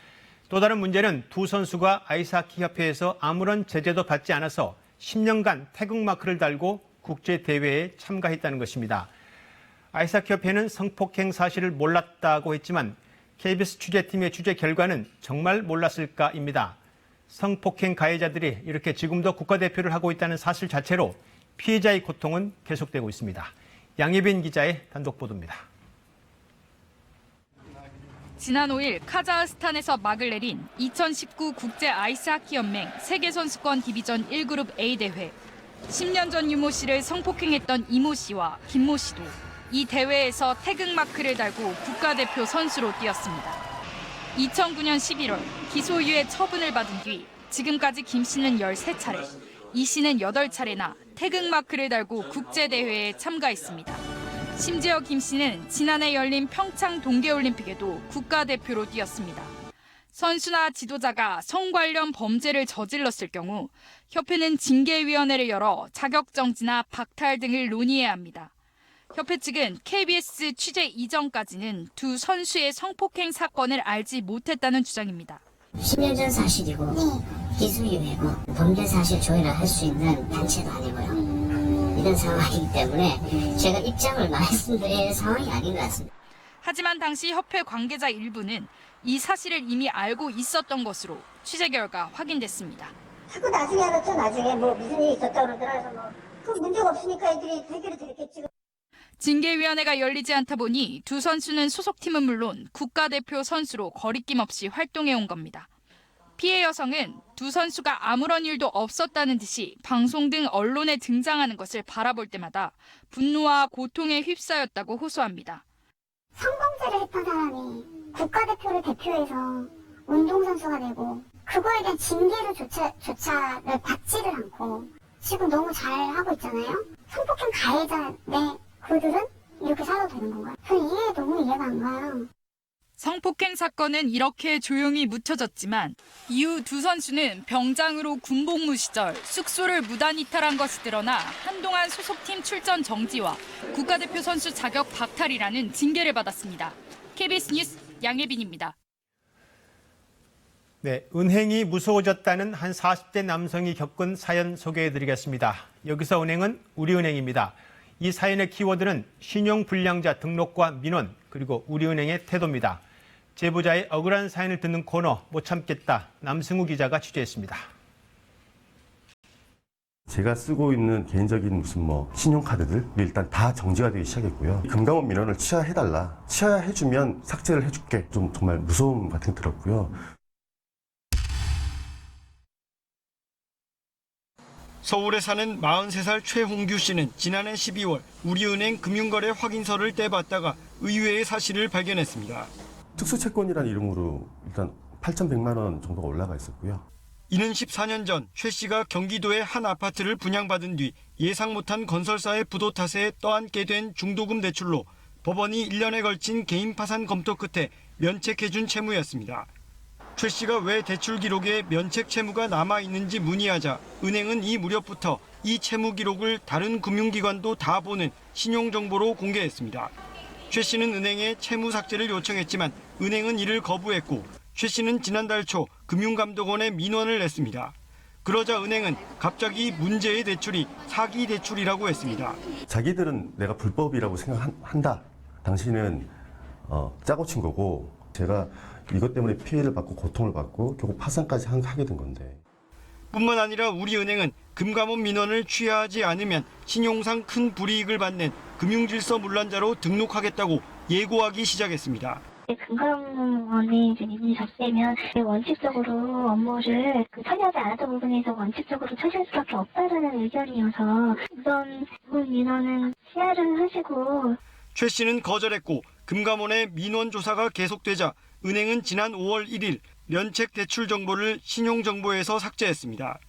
또 다른 문제는 두 선수가 아이스하키 협회에서 아무런 제재도 받지 않아서 10년간 태극마크를 달고 국제대회에 참가했다는 것입니다. 아이스하키 협회는 성폭행 사실을 몰랐다고 했지만 KBS 취재팀의 취재 결과는 정말 몰랐을까입니다. 성폭행 가해자들이 이렇게 지금도 국가대표를 하고 있다는 사실 자체로 피해자의 고통은 계속되고 있습니다. 양예빈 기자의 단독 보도입니다. 지난 5일 카자흐스탄에서 막을 내린 2019 국제 아이스하키 연맹 세계선수권 디비전 1그룹 A 대회. 10년 전 유모 씨를 성폭행했던 이모 씨와 김모 씨도 이 대회에서 태극마크를 달고 국가대표 선수로 뛰었습니다. 2009년 11월 기소유예 처분을 받은 뒤 지금까지 김 씨는 13차례, 이 씨는 8차례나 태극마크를 달고 국제대회에 참가했습니다. 심지어 김 씨는 지난해 열린 평창 동계올림픽에도 국가대표로 뛰었습니다. 선수나 지도자가 성 관련 범죄를 저질렀을 경우 협회는 징계위원회를 열어 자격정지나 박탈 등을 논의해야 합니다. 협회 측은 KBS 취재 이전까지는 두 선수의 성폭행 사건을 알지 못했다는 주장입니다. 10년 전 사실이고 기소유예고 범죄 사실 조회를 할 수 있는 단체도 아니고요. 이런 상황이기 때문에 제가 입장을 말씀드릴 상황이 아닌 것 같습니다. 하지만 당시 협회 관계자 일부는 이 사실을 이미 알고 있었던 것으로 취재 결과 확인됐습니다. 자꾸 나중에 알았죠. 나중에 무슨 일이 있었다고 그러더라고요. 그 문제가 없으니까 애들이 해결이 되겠지. 징계위원회가 열리지 않다 보니 두 선수는 소속팀은 물론 국가대표 선수로 거리낌 없이 활동해온 겁니다. 피해 여성은 두 선수가 아무런 일도 없었다는 듯이 방송 등 언론에 등장하는 것을 바라볼 때마다 분노와 고통에 휩싸였다고 호소합니다. 성범죄를 했던 사람이 국가대표를 대표해서 운동선수가 되고 그거에 대한 징계조차를 받지를 않고 지금 너무 잘하고 있잖아요. 성폭행 가해자네 그들은 이렇게 살아도 되는 건가요? 저는 너무 이해가 안 가요. 성폭행 사건은 이렇게 조용히 묻혀졌지만 이후 두 선수는 병장으로 군복무 시절 숙소를 무단 이탈한 것이 드러나 한동안 소속팀 출전 정지와 국가대표 선수 자격 박탈이라는 징계를 받았습니다. KBS 뉴스 양예빈입니다. 네, 은행이 무서워졌다는 한 40대 남성이 겪은 사연 소개해드리겠습니다. 여기서 은행은 우리은행입니다. 이 사연의 키워드는 신용불량자 등록과 민원, 그리고 우리은행의 태도입니다. 제보자의 억울한 사연을 듣는 코너 못 참겠다. 남승우 기자가 취재했습니다. 제가 쓰고 있는 개인적인 신용카드들이 일단 다 정지가 되기 시작했고요. 금감원 민원을 취하해달라. 취하해주면 삭제를 해줄게. 좀 정말 무서움 같은 게 들었고요. 서울에 사는 43살 최홍규 씨는 지난해 12월 우리은행 금융거래 확인서를 떼봤다가 의외의 사실을 발견했습니다. 특수채권이라는 이름으로 일단 8,100만 원 정도가 올라가 있었고요. 이는 14년 전 최 씨가 경기도의 한 아파트를 분양받은 뒤 예상 못한 건설사의 부도 탓에 떠안게 된 중도금 대출로 법원이 1년에 걸친 개인 파산 검토 끝에 면책해준 채무였습니다. 최 씨가 왜 대출 기록에 면책 채무가 남아있는지 문의하자 은행은 이 무렵부터 이 채무 기록을 다른 금융기관도 다 보는 신용정보로 공개했습니다. 최 씨는 은행에 채무 삭제를 요청했지만 은행은 이를 거부했고 최 씨는 지난달 초 금융감독원에 민원을 냈습니다. 그러자 은행은 갑자기 문제의 대출이 사기 대출이라고 했습니다. 자기들은 내가 불법이라고 생각한다. 당신은 짜고 친 거고 제가 이것 때문에 피해를 받고 고통을 받고 결국 파산까지 하게 된 건데. 뿐만 아니라 우리은행은 금감원 민원을 취하하지 않으면 신용상 큰 불이익을 받는 금융질서 문란자로 등록하겠다고 예고하기 시작했습니다. 금감원에 민원이 접수되면 원칙적으로 업무를 처리하지 않았던 부분에서 원칙적으로 처리할 수밖에 없다라는 의견이어서 우선 민원은 취하를 하시고. 최 씨는 거절했고 금감원의 민원 조사가 계속되자 은행은 지난 5월 1일 면책 대출 정보를 신용정보에서 삭제했습니다.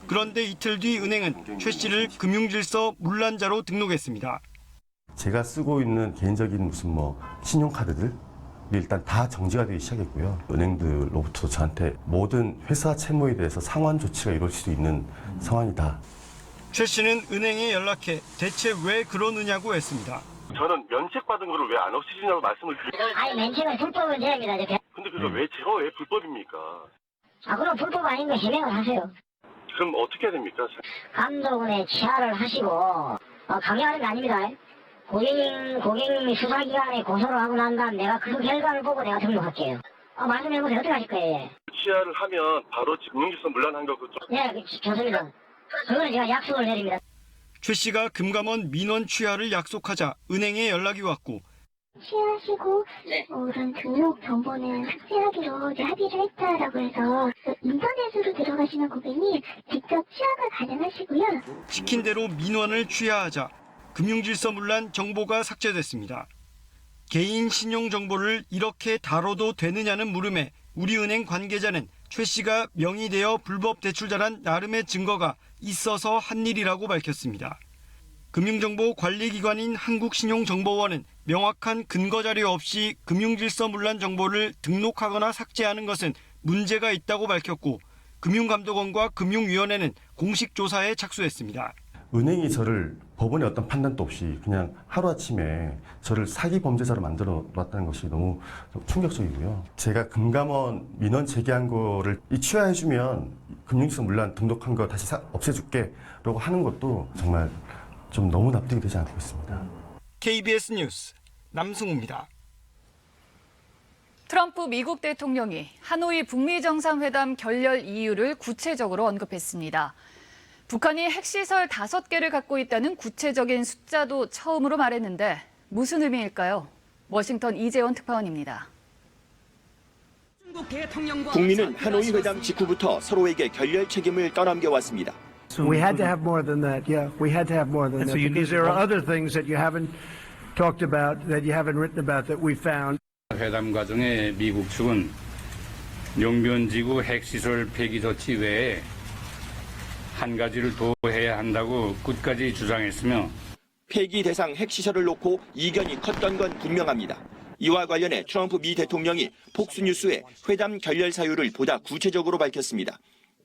그런데 이틀 뒤 은행은 최 씨를 금융질서 문란자로 등록했습니다. 제가 쓰고 있는 개인적인 신용카드들이 일단 다 정지가 되기 시작했고요. 은행들로부터 저한테 모든 회사 채무에 대해서 상환 조치가 이루어질 수 있는 상황이다. 최 씨는 은행에 연락해 대체 왜 그러느냐고 했습니다. 저는 면책받은 거를 왜 안 없애주냐고 말씀을 드렸어요. 아니, 면책은 불법은 됩니다. 근데 그거 제가 왜 불법입니까? 그럼 불법 아닌 거 해명을 하세요. 그럼 어떻게 해야 됩니까? 감독원에 취하를 하시고, 강요하는 게 아닙니다. 고객님이 수사기관에 고소를 하고 난 다음 내가 그 결과를 보고 내가 등록할게요. 말씀해보세요. 어떻게 하실 거예요? 취하를 하면 바로 금융질서 문란한 거 그죠? 네, 좋습니다. 그거는 제가 약속을 내립니다. 최 씨가 금감원 민원 취하를 약속하자 은행에 연락이 왔고 취하하시고 이런 등록 정보는 삭제하기로 합의를 했다라고 해서 인터넷으로 들어가시는 고객님 직접 취하가 가능하시고요. 시킨 대로 민원을 취하하자 금융질서 문란 정보가 삭제됐습니다. 개인 신용 정보를 이렇게 다뤄도 되느냐는 물음에 우리은행 관계자는 최 씨가 명의되어 불법 대출자란 나름의 증거가 있어서 한 일이라고 밝혔습니다. 금융정보관리기관인 한국신용정보원은 명확한 근거자료 없이 금융질서 문란 정보를 등록하거나 삭제하는 것은 문제가 있다고 밝혔고 금융감독원과 금융위원회는 공식 조사에 착수했습니다. 은행이 저를 법원의 어떤 판단도 없이 그냥 하루아침에 저를 사기 범죄자로 만들어 놨다는 것이 너무 충격적이고요. 제가 금감원 민원 제기한 거를 취하해주면 금융질서 문란 등록한 거 다시 없애줄게 라고 하는 것도 정말 좀 너무 납득이 되지 않고 있습니다. KBS 뉴스 남승우입니다. 트럼프 미국 대통령이 하노이 북미 정상회담 결렬 이유를 구체적으로 언급했습니다. 북한이 핵시설 5개를 갖고 있다는 구체적인 숫자도 처음으로 말했는데 무슨 의미일까요? 워싱턴 이재원 특파원입니다. 북미는 하노이 회담 직후부터 서로에게 결렬 책임을 떠넘겨왔습니다. We had to have more than that. Yeah, we had to have more than that because there are other things that you haven't talked about, that you haven't written about, that we found. 회담 과정에 미국 측은 용변지구 핵시설 폐기 조치 외에 한 가지를 더 해야 한다고 끝까지 주장했으며 폐기 대상 핵시설을 놓고 이견이 컸던 건 분명합니다. 이와 관련해 트럼프 미 대통령이 폭스뉴스에 회담 결렬 사유를 보다 구체적으로 밝혔습니다.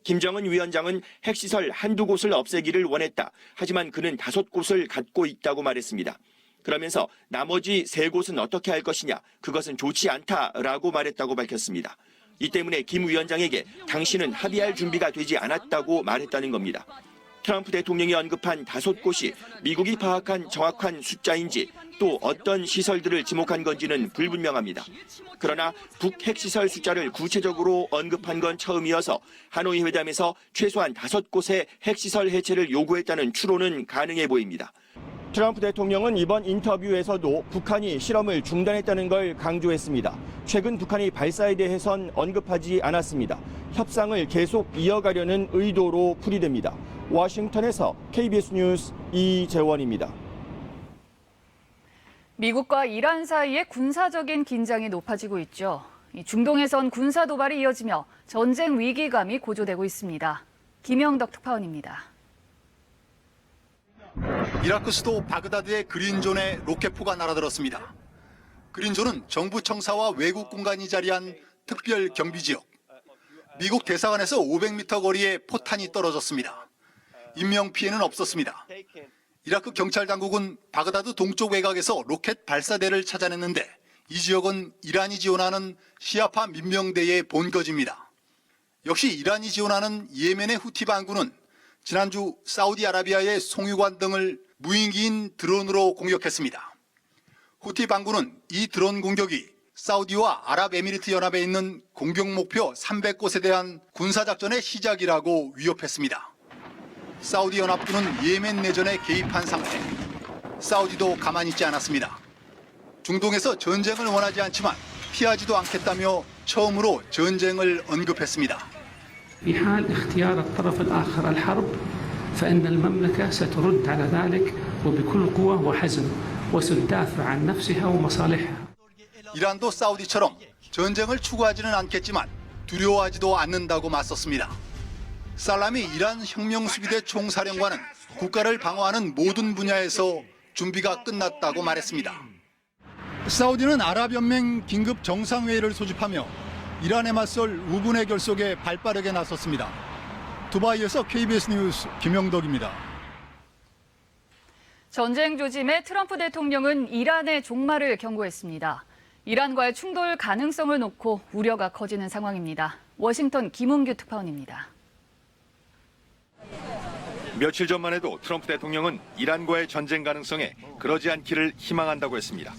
김정은 위원장은 핵시설 한두 곳을 없애기를 원했다. 하지만 그는 5곳을 갖고 있다고 말했습니다. 그러면서 나머지 3곳은 어떻게 할 것이냐, 그것은 좋지 않다라고 말했다고 밝혔습니다. 이 때문에 김 위원장에게 당신은 합의할 준비가 되지 않았다고 말했다는 겁니다. 트럼프 대통령이 언급한 5곳이 미국이 파악한 정확한 숫자인지 또 어떤 시설들을 지목한 건지는 불분명합니다. 그러나 북 핵시설 숫자를 구체적으로 언급한 건 처음이어서 하노이 회담에서 최소한 5곳의 핵시설 해체를 요구했다는 추론은 가능해 보입니다. 트럼프 대통령은 이번 인터뷰에서도 북한이 실험을 중단했다는 걸 강조했습니다. 최근 북한이 발사에 대해선 언급하지 않았습니다. 협상을 계속 이어가려는 의도로 풀이됩니다. 워싱턴에서 KBS 뉴스 이재원입니다. 미국과 이란 사이에 군사적인 긴장이 높아지고 있죠. 중동에선 군사 도발이 이어지며 전쟁 위기감이 고조되고 있습니다. 김영덕 특파원입니다. 이라크 수도 바그다드의 그린존에 로켓포가 날아들었습니다. 그린존은 정부 청사와 외국 공간이 자리한 특별 경비지역. 미국 대사관에서 500m 거리에 포탄이 떨어졌습니다. 인명피해는 없었습니다. 이라크 경찰 당국은 바그다드 동쪽 외곽에서 로켓 발사대를 찾아냈는데 이 지역은 이란이 지원하는 시아파 민병대의 본거지입니다. 역시 이란이 지원하는 예멘의 후티 반군은 지난주 사우디아라비아의 송유관 등을 무인기인 드론으로 공격했습니다. 후티 반군은 이 드론 공격이 사우디와 아랍에미리트 연합에 있는 공격 목표 300곳에 대한 군사작전의 시작이라고 위협했습니다. 사우디 연합군은 예멘 내전에 개입한 상태. 사우디도 가만히 있지 않았습니다. 중동에서 전쟁을 원하지 않지만 피하지도 않겠다며 처음으로 전쟁을 언급했습니다. في حال اختيار الطرف الآخر الحرب فإن المملكة سترد على ذلك وبكل قوة وحزم وستدافع عن نفسها ومصالحها. 이란도 사우디처럼 전쟁을 추구하지는 않겠지만 두려워하지도 않는다고 맞섰습니다. 살라미 이란 혁명수비대 총사령관은 국가를 방어하는 모든 분야에서 준비가 끝났다고 말했습니다. 사우디는 아랍연맹 긴급 정상회의를 소집하며 이란에 맞설 우군의 결속에 발빠르게 나섰습니다. 두바이에서 KBS 뉴스 김영덕입니다. 전쟁 조짐에 트럼프 대통령은 이란의 종말을 경고했습니다. 이란과의 충돌 가능성을 놓고 우려가 커지는 상황입니다. 워싱턴 김은규 특파원입니다. 며칠 전만 해도 트럼프 대통령은 이란과의 전쟁 가능성에 그러지 않기를 희망한다고 했습니다.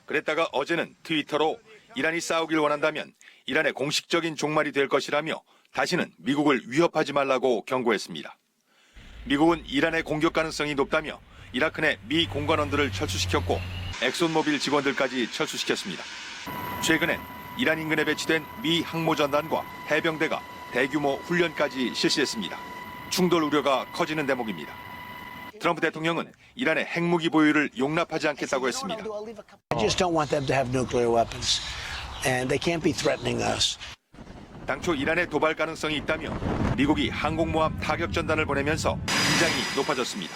그랬다가 어제는 트위터로 이란이 싸우길 원한다면 이란의 공식적인 종말이 될 것이라며 다시는 미국을 위협하지 말라고 경고했습니다. 미국은 이란의 공격 가능성이 높다며 이라크 내 미 공관원들을 철수시켰고 엑손모빌 직원들까지 철수시켰습니다. 최근엔 이란 인근에 배치된 미 항모전단과 해병대가 대규모 훈련까지 실시했습니다. 충돌 우려가 커지는 대목입니다. 트럼프 대통령은 이란의 핵무기 보유를 용납하지 않겠다고 했습니다. I just don't want them to have nuclear weapons, and they can't be threatening us. 당초 이란의 도발 가능성이 있다며 미국이 항공모함 타격전단을 보내면서 긴장이 높아졌습니다.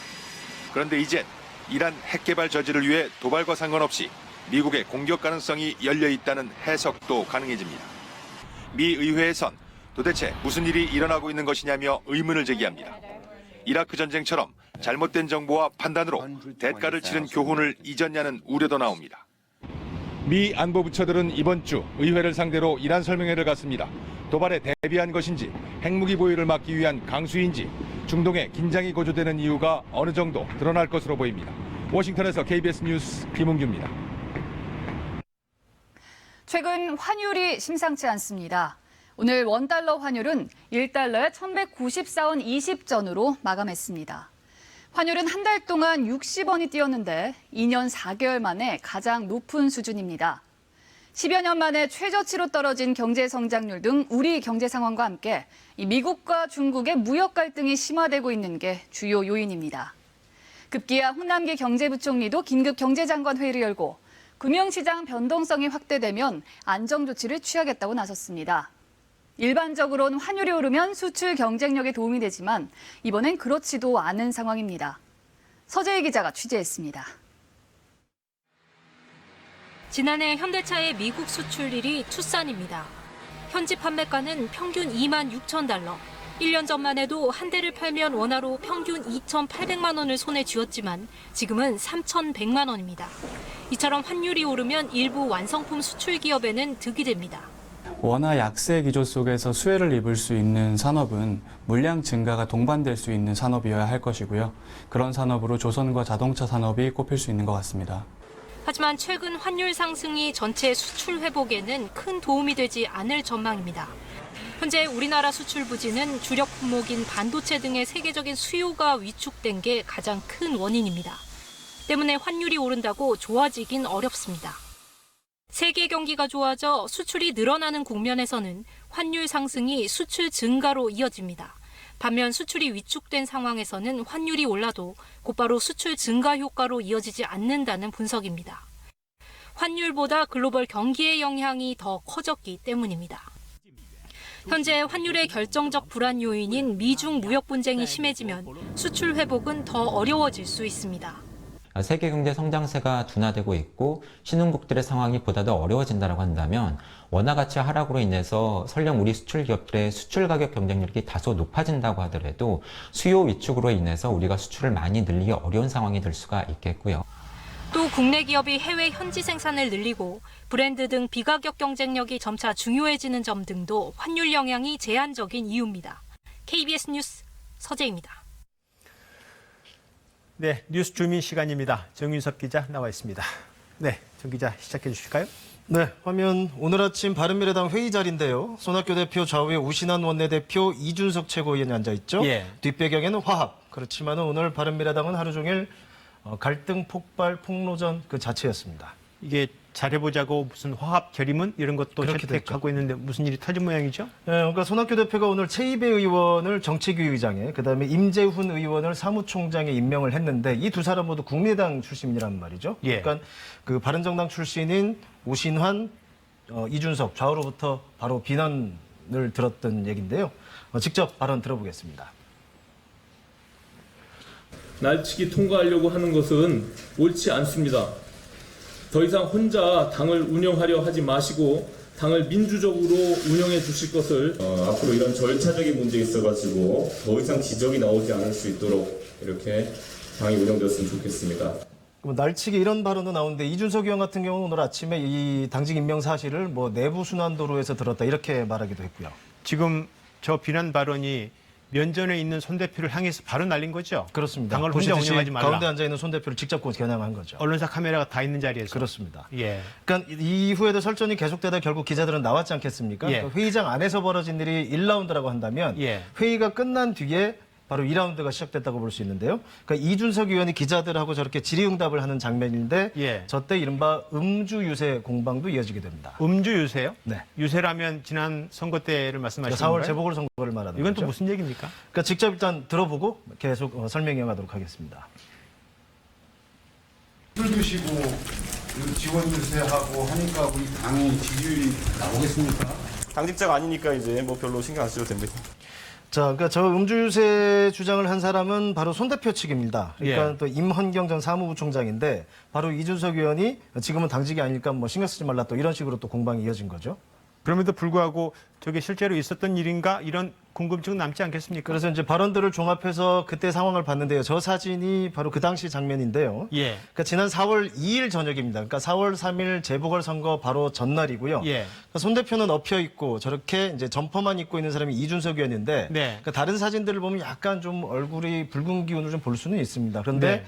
그런데 이젠 이란 핵개발 저지를 위해 도발과 상관없이 미국의 공격 가능성이 열려 있다는 해석도 가능해집니다. 미 의회에선 도대체 무슨 일이 일어나고 있는 것이냐며 의문을 제기합니다. 이라크 전쟁처럼 잘못된 정보와 판단으로 대가를 치른 교훈을 잊었냐는 우려도 나옵니다. 미 안보부처들은 이번 주 의회를 상대로 이란 설명회를 갖습니다. 도발에 대비한 것인지 핵무기 보유를 막기 위한 강수인지 중동에 긴장이 고조되는 이유가 어느 정도 드러날 것으로 보입니다. 워싱턴에서 KBS 뉴스 김은규입니다. 최근 환율이 심상치 않습니다. 오늘 원달러 환율은 1달러에 1194원 20전으로 마감했습니다. 환율은 한 달 동안 60원이 뛰었는데 2년 4개월 만에 가장 높은 수준입니다. 10여 년 만에 최저치로 떨어진 경제 성장률 등 우리 경제 상황과 함께 미국과 중국의 무역 갈등이 심화되고 있는 게 주요 요인입니다. 급기야 홍남기 경제부총리도 긴급 경제장관 회의를 열고 금융시장 변동성이 확대되면 안정조치를 취하겠다고 나섰습니다. 일반적으로는 환율이 오르면 수출 경쟁력에 도움이 되지만 이번엔 그렇지도 않은 상황입니다. 서재희 기자가 취재했습니다. 지난해 현대차의 미국 수출일이 투싼입니다. 현지 판매가는 평균 2만 6천 달러. 1년 전만 해도 한 대를 팔면 원화로 평균 2,800만 원을 손에 쥐었지만 지금은 3,100만 원입니다. 이처럼 환율이 오르면 일부 완성품 수출 기업에는 득이 됩니다. 원화 약세 기조 속에서 수혜를 입을 수 있는 산업은 물량 증가가 동반될 수 있는 산업이어야 할 것이고요. 그런 산업으로 조선과 자동차 산업이 꼽힐 수 있는 것 같습니다. 하지만 최근 환율 상승이 전체 수출 회복에는 큰 도움이 되지 않을 전망입니다. 현재 우리나라 수출 부진은 주력 품목인 반도체 등의 세계적인 수요가 위축된 게 가장 큰 원인입니다. 때문에 환율이 오른다고 좋아지긴 어렵습니다. 세계 경기가 좋아져 수출이 늘어나는 국면에서는 환율 상승이 수출 증가로 이어집니다. 반면 수출이 위축된 상황에서는 환율이 올라도 곧바로 수출 증가 효과로 이어지지 않는다는 분석입니다. 환율보다 글로벌 경기의 영향이 더 커졌기 때문입니다. 현재 환율의 결정적 불안 요인인 미중 무역 분쟁이 심해지면 수출 회복은 더 어려워질 수 있습니다. 세계 경제 성장세가 둔화되고 있고 신흥국들의 상황이 보다 더 어려워진다고 한다면 원화 가치 하락으로 인해서 설령 우리 수출 기업들의 수출 가격 경쟁력이 다소 높아진다고 하더라도 수요 위축으로 인해서 우리가 수출을 많이 늘리기 어려운 상황이 될 수가 있겠고요. 또 국내 기업이 해외 현지 생산을 늘리고 브랜드 등 비가격 경쟁력이 점차 중요해지는 점 등도 환율 영향이 제한적인 이유입니다. KBS 뉴스 서재입니다. 네, 뉴스 주민 시간입니다. 정윤섭 기자 나와 있습니다. 네, 정 기자 시작해 주실까요? 네, 화면 오늘 아침 바른미래당 회의 자리인데요. 손학규 대표 좌우에 우신환 원내대표 이준석 최고위원이 앉아있죠. 예. 뒷배경에는 화합. 그렇지만 오늘 바른미래당은 하루 종일 갈등 폭발 폭로전 그 자체였습니다. 이게 잘해보자고 무슨 화합 결의문 이런 것도 그렇게 채택하고 있는데 무슨 일이 터진 모양이죠? 네, 그러니까 손학규 대표가 오늘 최이배 의원을 정책위 의장에, 그다음에 임재훈 의원을 사무총장에 임명을 했는데 이 두 사람 모두 국민의당 출신이란 말이죠. 예. 그러니까 그 바른정당 출신인 우신환, 이준석 좌우로부터 바로 비난을 들었던 얘기인데요. 직접 발언 들어보겠습니다. 날치기 통과하려고 하는 것은 옳지 않습니다. 더 이상 혼자 당을 운영하려 하지 마시고 당을 민주적으로 운영해 주실 것을 앞으로 이런 절차적인 문제 있어가지고 더 이상 지적이 나오지 않을 수 있도록 이렇게 당이 운영되었으면 좋겠습니다. 날치기 이런 발언도 나오는데 이준석 의원 같은 경우는 오늘 아침에 이 당직 임명 사실을 뭐 내부 순환도로에서 들었다 이렇게 말하기도 했고요. 지금 저 비난 발언이 면전에 있는 손 대표를 향해서 바로 날린 거죠? 그렇습니다. 당을 혼자 운영하지 말라. 가운데 앉아 있는 손 대표를 직접 겨냥한 거죠. 언론사 카메라가 다 있는 자리에서. 그렇습니다. 예. 그러니까 이후에도 설전이 계속되다 결국 기자들은 나왔지 않겠습니까? 예. 그러니까 회의장 안에서 벌어진 일이 1라운드라고 한다면 예. 회의가 끝난 뒤에 바로 2라운드가 시작됐다고 볼 수 있는데요. 그러니까 이준석 의원이 기자들하고 저렇게 질의응답을 하는 장면인데 예. 저때 이른바 음주 유세 공방도 이어지게 됩니다. 음주 유세요? 네. 유세라면 지난 선거 때를 말씀하시는 4월 건가요? 재보궐선거를 말하는 이건 거죠. 또 무슨 얘기입니까? 그러니까 직접 일단 들어보고 계속 설명 이어가도록 하겠습니다. 술 드시고 지원 유세하고 하니까 우리 당이 지지율이 나오겠습니까? 당직자가 아니니까 이제 뭐 별로 신경 안 쓰셔도 됩니다. 자, 그러니까 저 음주유세 주장을 한 사람은 바로 손 대표 측입니다. 그러니까 예. 또 임헌경 전 사무부총장인데 바로 이준석 의원이 지금은 당직이 아니니까 뭐 신경 쓰지 말라 또 이런 식으로 또 공방이 이어진 거죠. 그럼에도 불구하고 저게 실제로 있었던 일인가 이런 궁금증 남지 않겠습니까? 그래서 이제 발언들을 종합해서 그때 상황을 봤는데요. 저 사진이 바로 그 당시 장면인데요. 예. 그러니까 지난 4월 2일 저녁입니다. 그러니까 4월 3일 재보궐선거 바로 전날이고요. 예. 그러니까 손 대표는 엎여 있고 저렇게 이제 점퍼만 입고 있는 사람이 이준석 의원인데 네. 그러니까 다른 사진들을 보면 약간 좀 얼굴이 붉은 기운을 좀 볼 수는 있습니다. 그런데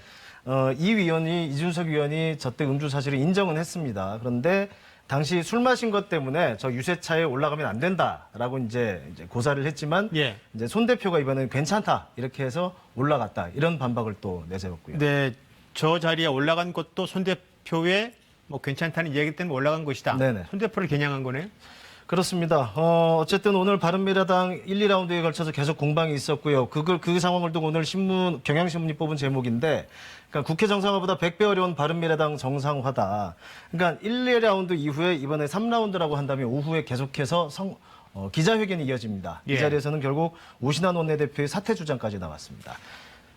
이 위원이 이준석 의원이 저때 음주 사실을 인정은 했습니다. 그런데 당시 술 마신 것 때문에 저 유세차에 올라가면 안 된다라고 이제 고사를 했지만 예. 이제 손 대표가 이번에는 괜찮다 이렇게 해서 올라갔다 이런 반박을 또 내세웠고요. 네, 저 자리에 올라간 것도 손 대표의 뭐 괜찮다는 얘기 때문에 올라간 것이다. 네네. 손 대표를 겨냥한 거네요. 그렇습니다. 어쨌든 오늘 바른미래당 1, 2라운드에 걸쳐서 계속 공방이 있었고요. 그 상황을 두고 오늘 경향신문이 뽑은 제목인데, 그러니까 국회 정상화보다 100배 어려운 바른미래당 정상화다. 그러니까 1, 2라운드 이후에 이번에 3라운드라고 한다면 오후에 계속해서 기자회견이 이어집니다. 예. 이 자리에서는 결국 오신환 원내대표의 사퇴 주장까지 나왔습니다.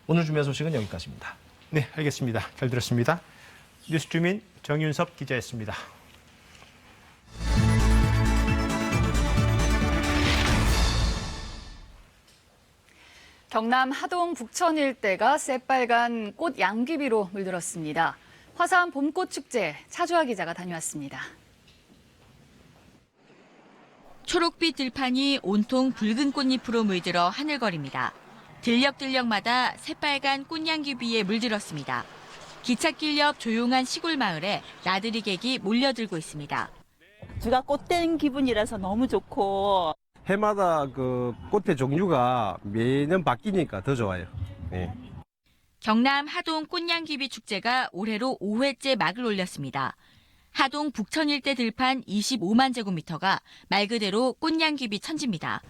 오늘 준비한 소식은 여기까지입니다. 네, 알겠습니다. 잘 들었습니다. 뉴스주민 정윤섭 기자였습니다. 경남 하동 북천 일대가 새빨간 꽃 양귀비로 물들었습니다. 화사한 봄꽃 축제 차주아 기자가 다녀왔습니다. 초록빛 들판이 온통 붉은 꽃잎으로 물들어 하늘거립니다. 들녘들녘마다 새빨간 꽃향기비에 물들었습니다. 기찻길 옆 조용한 시골 마을에 나들이 객이 몰려들고 있습니다. 주가 꽃된 기분이라서 너무 좋고 해마다 그 꽃의 종류가 매년 바뀌니까 더 좋아요. 네. 경남 하동 꽃향기비 축제가 올해로 5회째 막을 올렸습니다. 하동 북천 일대 들판 25만 제곱미터가 말 그대로 꽃향기비 천지입니다.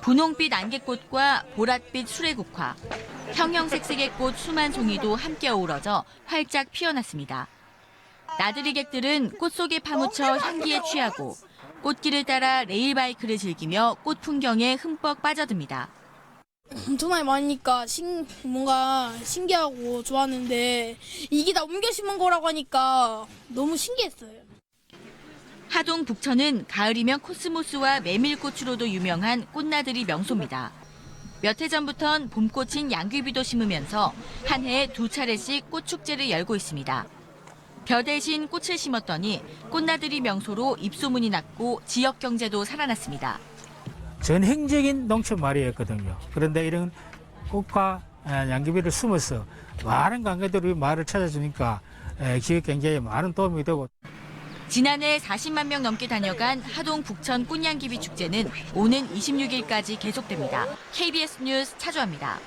분홍빛 안개꽃과 보랏빛 수레국화, 형형색색의 꽃 수만 송이도 함께 어우러져 활짝 피어났습니다. 나들이객들은 꽃 속에 파묻혀 향기에 취하고 꽃길을 따라 레일바이크를 즐기며 꽃 풍경에 흠뻑 빠져듭니다. 엄청나게 많으니까 뭔가 신기하고 좋았는데 이게 다 옮겨 심은 거라고 하니까 너무 신기했어요. 하동 북천은 가을이면 코스모스와 메밀꽃으로도 유명한 꽃나들이 명소입니다. 몇 해 전부턴 봄꽃인 양귀비도 심으면서 한 해에 2차례씩 꽃축제를 열고 있습니다. 벼 대신 꽃을 심었더니 꽃나들이 명소로 입소문이 났고 지역 경제도 살아났습니다. 전형적인 농촌 마을이었거든요. 그런데 이런 꽃과 양귀비를 심어서 많은 관계들이 마을을 찾아주니까 지역 경제에 많은 도움이 되고. 지난해 40만 명 넘게 다녀간 하동 북천 꽃향기비 축제는 오는 26일까지 계속됩니다. KBS 뉴스 차주아입니다.